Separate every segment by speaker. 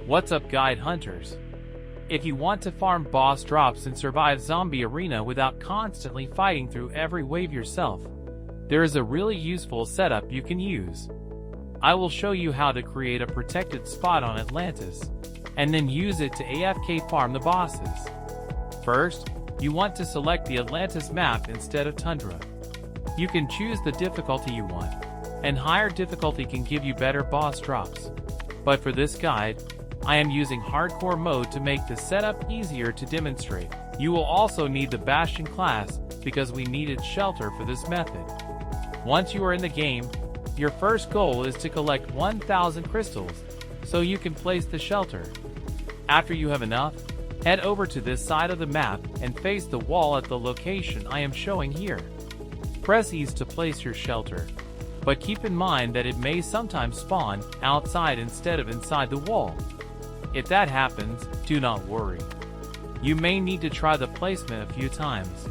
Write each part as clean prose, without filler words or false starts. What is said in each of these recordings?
Speaker 1: What's up, guide hunters? If you want to farm boss drops and survive Zombie Arena without constantly fighting through every wave yourself, there is a really useful setup you can use. I will show you how to create a protected spot on Atlantis, and then use it to AFK farm the bosses. First, you want to select the Atlantis map instead of Tundra. You can choose the difficulty you want, and higher difficulty can give you better boss drops. But for this guide, I am using hardcore mode to make the setup easier to demonstrate. You will also need the Bastion class because we needed shelter for this method. Once you are in the game, your first goal is to collect 1,000 crystals so you can place the shelter. After you have enough, head over to this side of the map and face the wall at the location I am showing here. Press E to place your shelter, but keep in mind that it may sometimes spawn outside instead of inside the wall. If that happens, do not worry. You may need to try the placement a few times,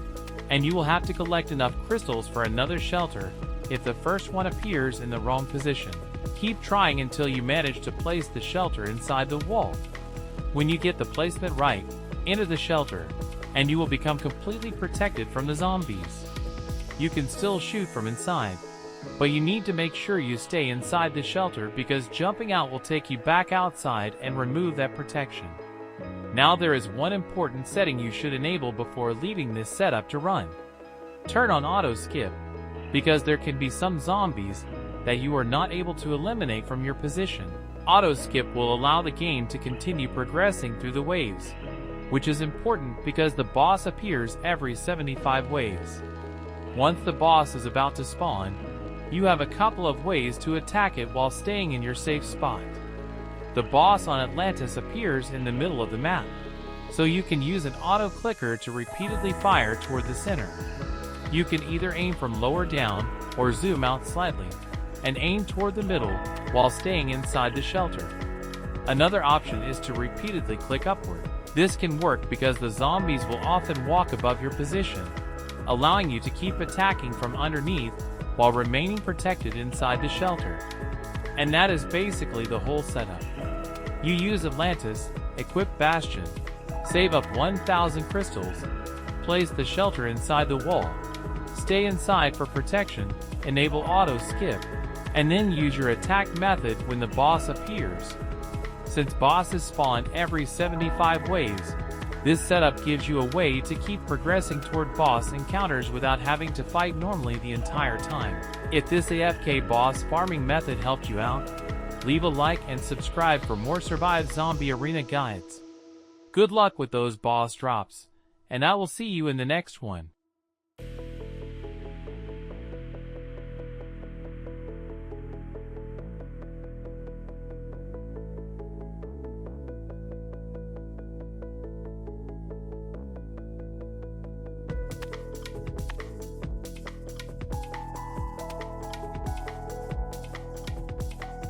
Speaker 1: and you will have to collect enough crystals for another shelter if the first one appears in the wrong position. Keep trying until you manage to place the shelter inside the wall. When you get the placement right, enter the shelter, and you will become completely protected from the zombies. You can still shoot from inside, but you need to make sure you stay inside the shelter because jumping out will take you back outside and remove that protection. Now there is one important setting you should enable before leaving this setup to run. Turn on auto skip, because there can be some zombies that you are not able to eliminate from your position. Auto skip will allow the game to continue progressing through the waves, which is important because the boss appears every 75 waves. Once the boss is about to spawn, you have a couple of ways to attack it while staying in your safe spot. The boss on Atlantis appears in the middle of the map, so you can use an auto clicker to repeatedly fire toward the center. You can either aim from lower down or zoom out slightly and aim toward the middle while staying inside the shelter. Another option is to repeatedly click upward. This can work because the zombies will often walk above your position, allowing you to keep attacking from underneath while remaining protected inside the shelter. And that is basically the whole setup. You use Atlantis, equip Bastion, save up 1,000 crystals, place the shelter inside the wall, stay inside for protection, enable auto skip, and then use your attack method when the boss appears. Since bosses spawn every 75 waves, this setup gives you a way to keep progressing toward boss encounters without having to fight normally the entire time. If this AFK boss farming method helped you out, leave a like and subscribe for more Survive Zombie Arena guides. Good luck with those boss drops, and I will see you in the next one.